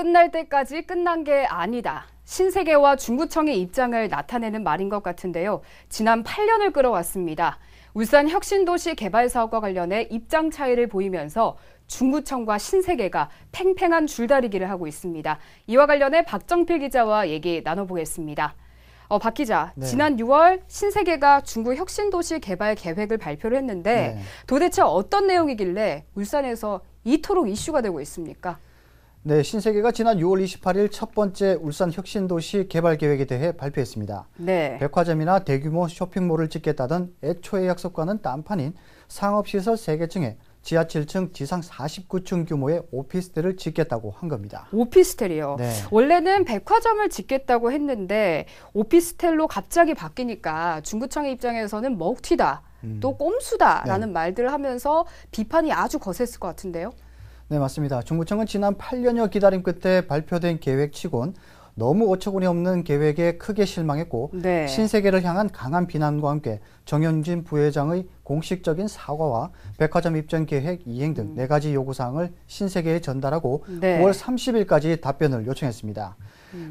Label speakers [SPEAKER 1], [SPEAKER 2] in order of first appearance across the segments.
[SPEAKER 1] 끝날 때까지 끝난 게 아니다. 신세계와 중구청의 입장을 나타내는 말인 것 같은데요. 지난 8년을 끌어왔습니다. 울산 혁신도시 개발 사업과 관련해 입장 차이를 보이면서 중구청과 신세계가 팽팽한 줄다리기를 하고 있습니다. 이와 관련해 박정필 기자와 얘기 나눠보겠습니다. 박 기자,
[SPEAKER 2] 네.
[SPEAKER 1] 지난 6월 신세계가 중구 혁신도시 개발 계획을 발표를 했는데 도대체 어떤 내용이길래 울산에서 이토록 이슈가 되고 있습니까?
[SPEAKER 2] 네, 신세계가 지난 6월 28일 첫 번째 울산 혁신도시 개발 계획에 대해 발표했습니다.
[SPEAKER 1] 네.
[SPEAKER 2] 백화점이나 대규모 쇼핑몰을 짓겠다던 애초의 약속과는 딴판인 상업시설 3개층에 지하 7층, 지상 49층 규모의 오피스텔을 짓겠다고 한 겁니다.
[SPEAKER 1] 오피스텔이요.
[SPEAKER 2] 네.
[SPEAKER 1] 원래는 백화점을 짓겠다고 했는데 오피스텔로 갑자기 바뀌니까 중구청의 입장에서는 먹튀다, 또 꼼수다라는 말들을 하면서 비판이 아주 거셌을 것 같은데요.
[SPEAKER 2] 네, 맞습니다. 중구청은 지난 8년여 기다림 끝에 발표된 계획치곤 너무 어처구니 없는 계획에 크게 실망했고
[SPEAKER 1] 네.
[SPEAKER 2] 신세계를 향한 강한 비난과 함께 정현진 부회장의 공식적인 사과와 백화점 입점 계획 이행 등 4가지 요구사항을 신세계에 전달하고
[SPEAKER 1] 네.
[SPEAKER 2] 9월 30일까지 답변을 요청했습니다.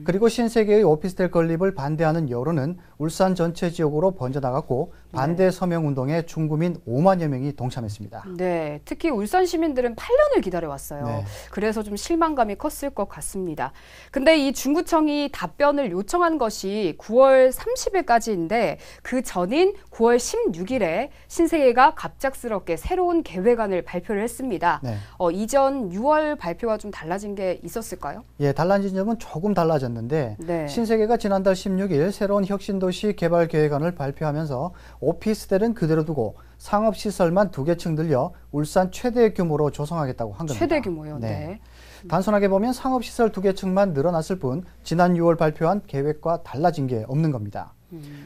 [SPEAKER 2] 그리고 신세계의 오피스텔 건립을 반대하는 여론은 울산 전체 지역으로 번져나갔고 반대 서명운동에 중구민 5만여 명이 동참했습니다.
[SPEAKER 1] 네, 특히 울산 시민들은 8년을 기다려왔어요.
[SPEAKER 2] 네.
[SPEAKER 1] 그래서 좀 실망감이 컸을 것 같습니다. 근데 이 중구청이 답변을 요청한 것이 9월 30일까지인데 그 전인 9월 16일에 신세계가 갑작스럽게 새로운 계획안을 발표를 했습니다.
[SPEAKER 2] 네.
[SPEAKER 1] 이전 6월 발표와 좀 달라진 게 있었을까요?
[SPEAKER 2] 예, 달라진 점은 조금 달라졌는데
[SPEAKER 1] 네.
[SPEAKER 2] 신세계가 지난달 16일 새로운 혁신도시 개발 계획안을 발표하면서 오피스텔은 그대로 두고 상업시설만 2개층 늘려 울산 최대 규모로 조성하겠다고 한 겁니다.
[SPEAKER 1] 최대 규모요.
[SPEAKER 2] 네.
[SPEAKER 1] 네.
[SPEAKER 2] 단순하게 보면 상업시설 2개층만 늘어났을 뿐 지난 6월 발표한 계획과 달라진 게 없는 겁니다.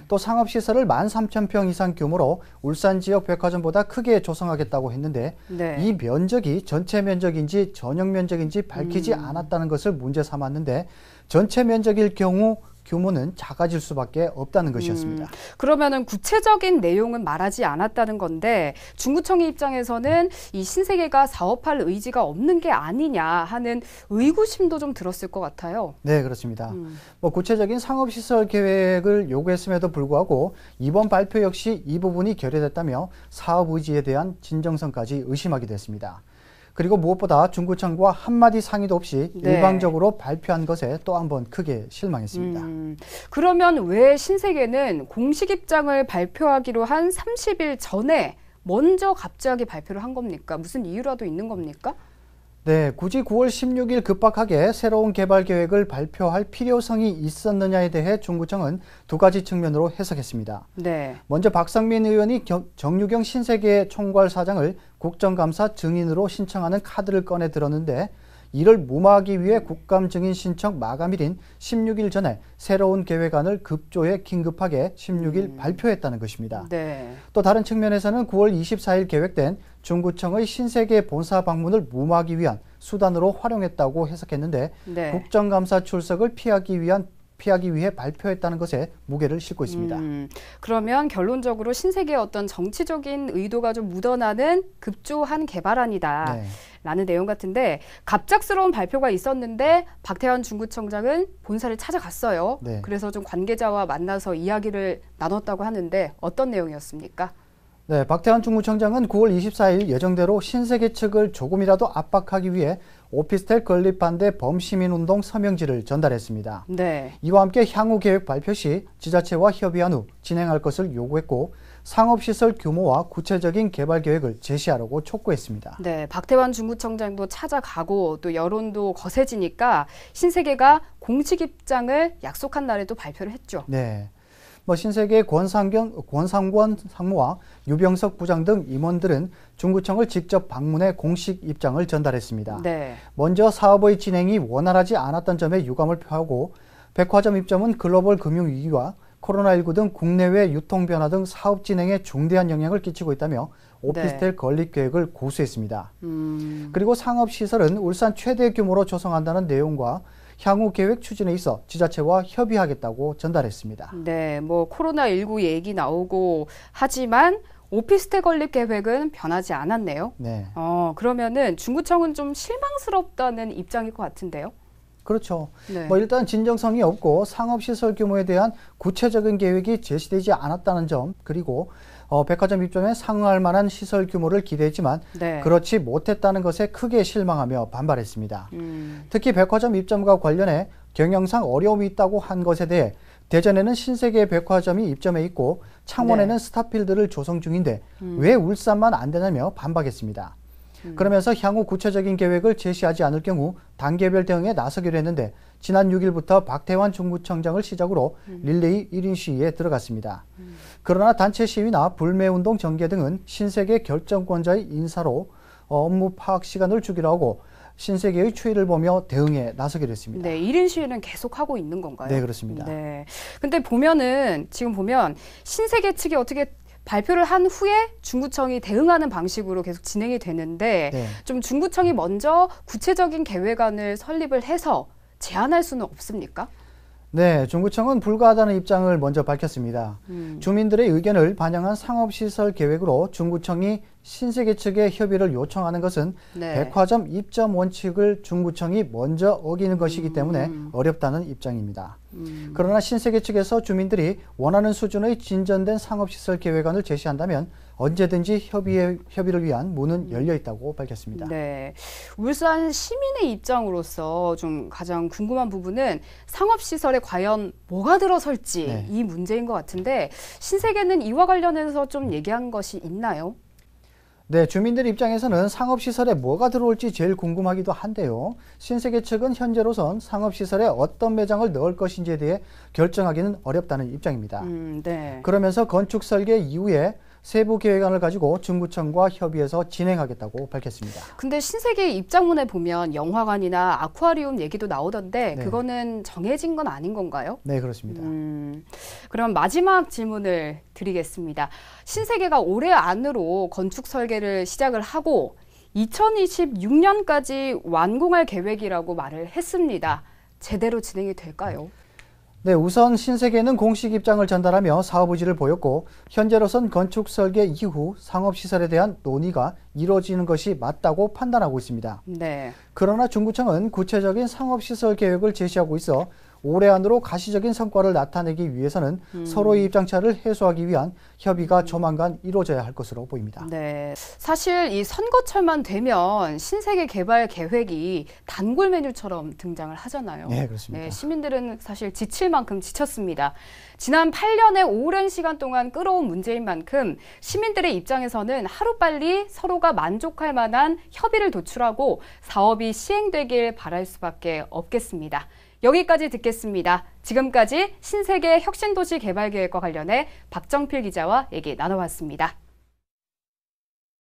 [SPEAKER 2] 또 상업시설을 13,000평 이상 규모로 울산 지역 백화점보다 크게 조성하겠다고 했는데
[SPEAKER 1] 네.
[SPEAKER 2] 이 면적이 전체 면적인지 전용 면적인지 밝히지 않았다는 것을 문제 삼았는데 전체 면적일 경우 규모는 작아질 수밖에 없다는 것이었습니다.
[SPEAKER 1] 그러면은 구체적인 내용은 말하지 않았다는 건데 중구청의 입장에서는 이 신세계가 사업할 의지가 없는 게 아니냐 하는 의구심도 좀 들었을 것 같아요.
[SPEAKER 2] 네, 그렇습니다. 구체적인 상업시설 계획을 요구했음에도 불구하고 이번 발표 역시 이 부분이 결여됐다며 사업 의지에 대한 진정성까지 의심하게 됐습니다. 그리고 무엇보다 중구청과 한마디 상의도 없이 일방적으로 발표한 것에 또 한 번 크게 실망했습니다.
[SPEAKER 1] 그러면 왜 신세계는 공식 입장을 발표하기로 한 30일 전에 먼저 갑자기 발표를 한 겁니까? 무슨 이유라도 있는 겁니까?
[SPEAKER 2] 네, 굳이 9월 16일 급박하게 새로운 개발 계획을 발표할 필요성이 있었느냐에 대해 중구청은 2가지 측면으로 해석했습니다.
[SPEAKER 1] 네.
[SPEAKER 2] 먼저 박상민 의원이 정유경 신세계 총괄사장을 국정감사 증인으로 신청하는 카드를 꺼내 들었는데 이를 무마하기 위해 국감 증인 신청 마감일인 16일 전에 새로운 계획안을 급조해 긴급하게 16일 발표했다는 것입니다.
[SPEAKER 1] 네.
[SPEAKER 2] 또 다른 측면에서는 9월 24일 계획된 중구청의 신세계 본사 방문을 무마하기 위한 수단으로 활용했다고 해석했는데
[SPEAKER 1] 네.
[SPEAKER 2] 국정감사 출석을 피하기 위해 발표했다는 것에 무게를 싣고 있습니다.
[SPEAKER 1] 그러면 결론적으로 신세계의 어떤 정치적인 의도가 좀 묻어나는 급조한 개발안이다.
[SPEAKER 2] 네.
[SPEAKER 1] 라는 내용 같은데 갑작스러운 발표가 있었는데 박태환 중구청장은 본사를 찾아갔어요.
[SPEAKER 2] 네.
[SPEAKER 1] 그래서 좀 관계자와 만나서 이야기를 나눴다고 하는데 어떤 내용이었습니까?
[SPEAKER 2] 네, 박태환 중구청장은 9월 24일 예정대로 신세계 측을 조금이라도 압박하기 위해 오피스텔 건립 반대 범시민운동 서명지를 전달했습니다.
[SPEAKER 1] 네.
[SPEAKER 2] 이와 함께 향후 계획 발표 시 지자체와 협의한 후 진행할 것을 요구했고 상업시설 규모와 구체적인 개발 계획을 제시하라고 촉구했습니다.
[SPEAKER 1] 네, 박태환 중구청장도 찾아가고 또 여론도 거세지니까 신세계가 공식 입장을 약속한 날에도 발표를 했죠.
[SPEAKER 2] 네. 신세계 권상권 상무와 유병석 부장 등 임원들은 중구청을 직접 방문해 공식 입장을 전달했습니다.
[SPEAKER 1] 네.
[SPEAKER 2] 먼저 사업의 진행이 원활하지 않았던 점에 유감을 표하고 백화점 입점은 글로벌 금융위기와 코로나19 등 국내외 유통 변화 등 사업 진행에 중대한 영향을 끼치고 있다며 오피스텔 건립 계획을 고수했습니다. 그리고 상업시설은 울산 최대 규모로 조성한다는 내용과 향후 계획 추진에 있어 지자체와 협의하겠다고 전달했습니다.
[SPEAKER 1] 네, 코로나19 얘기 나오고 하지만 오피스텔 건립 계획은 변하지 않았네요.
[SPEAKER 2] 네.
[SPEAKER 1] 그러면은 중구청은 좀 실망스럽다는 입장일 것 같은데요.
[SPEAKER 2] 그렇죠.
[SPEAKER 1] 네.
[SPEAKER 2] 일단 진정성이 없고 상업시설 규모에 대한 구체적인 계획이 제시되지 않았다는 점, 그리고 백화점 입점에 상응할 만한 시설 규모를 기대했지만
[SPEAKER 1] 네.
[SPEAKER 2] 그렇지 못했다는 것에 크게 실망하며 반발했습니다. 특히 백화점 입점과 관련해 경영상 어려움이 있다고 한 것에 대해 대전에는 신세계 백화점이 입점해 있고 창원에는
[SPEAKER 1] 네.
[SPEAKER 2] 스타필드를 조성 중인데 왜 울산만 안 되냐며 반박했습니다. 그러면서 향후 구체적인 계획을 제시하지 않을 경우 단계별 대응에 나서기로 했는데 지난 6일부터 박태환 중구청장을 시작으로 릴레이 1인 시위에 들어갔습니다. 그러나 단체 시위나 불매운동 전개 등은 신세계 결정권자의 인사로 업무 파악 시간을 주기로 하고 신세계의 추이를 보며 대응에 나서기로 했습니다.
[SPEAKER 1] 네, 1인 시위는 계속 하고 있는 건가요?
[SPEAKER 2] 네, 그렇습니다.
[SPEAKER 1] 네. 근데 지금 보면 신세계 측이 어떻게 발표를 한 후에 중구청이 대응하는 방식으로 계속 진행이 되는데
[SPEAKER 2] 네.
[SPEAKER 1] 좀 중구청이 먼저 구체적인 계획안을 설립을 해서 제안할 수는 없습니까?
[SPEAKER 2] 네, 중구청은 불가하다는 입장을 먼저 밝혔습니다. 주민들의 의견을 반영한 상업시설 계획으로 중구청이 신세계 측에 협의를 요청하는 것은
[SPEAKER 1] 네.
[SPEAKER 2] 백화점 입점 원칙을 중구청이 먼저 어기는 것이기 때문에 어렵다는 입장입니다. 그러나 신세계 측에서 주민들이 원하는 수준의 진전된 상업시설 계획안을 제시한다면 언제든지 협의를 위한 문은 열려 있다고 밝혔습니다.
[SPEAKER 1] 네. 울산 시민의 입장으로서 좀 가장 궁금한 부분은 상업시설에 과연 뭐가 들어설지
[SPEAKER 2] 네.
[SPEAKER 1] 이 문제인 것 같은데 신세계는 이와 관련해서 좀 얘기한 것이 있나요?
[SPEAKER 2] 네, 주민들 입장에서는 상업시설에 뭐가 들어올지 제일 궁금하기도 한데요. 신세계 측은 현재로선 상업시설에 어떤 매장을 넣을 것인지에 대해 결정하기는 어렵다는 입장입니다.
[SPEAKER 1] 네.
[SPEAKER 2] 그러면서 건축 설계 이후에 세부 계획안을 가지고 중구청과 협의해서 진행하겠다고 밝혔습니다.
[SPEAKER 1] 근데 신세계 입장문에 보면 영화관이나 아쿠아리움 얘기도 나오던데
[SPEAKER 2] 네.
[SPEAKER 1] 그거는 정해진 건 아닌 건가요?
[SPEAKER 2] 네, 그렇습니다.
[SPEAKER 1] 그럼 마지막 질문을 드리겠습니다. 신세계가 올해 안으로 건축 설계를 시작을 하고 2026년까지 완공할 계획이라고 말을 했습니다. 제대로 진행이 될까요?
[SPEAKER 2] 네, 우선 신세계는 공식 입장을 전달하며 사업 의지를 보였고 현재로선 건축 설계 이후 상업시설에 대한 논의가 이루어지는 것이 맞다고 판단하고 있습니다.
[SPEAKER 1] 네.
[SPEAKER 2] 그러나 중구청은 구체적인 상업시설 계획을 제시하고 있어 올해 안으로 가시적인 성과를 나타내기 위해서는 서로의 입장차를 해소하기 위한 협의가 조만간 이루어져야 할 것으로 보입니다.
[SPEAKER 1] 네. 사실 이 선거철만 되면 신세계 개발 계획이 단골 메뉴처럼 등장을 하잖아요.
[SPEAKER 2] 네, 그렇습니다.
[SPEAKER 1] 네, 시민들은 사실 지칠 만큼 지쳤습니다. 지난 8년의 오랜 시간 동안 끌어온 문제인 만큼 시민들의 입장에서는 하루빨리 서로가 만족할 만한 협의를 도출하고 사업이 시행되길 바랄 수밖에 없겠습니다. 여기까지 듣겠습니다. 지금까지 신세계 혁신도시 개발계획과 관련해 박정필 기자와 얘기 나눠봤습니다.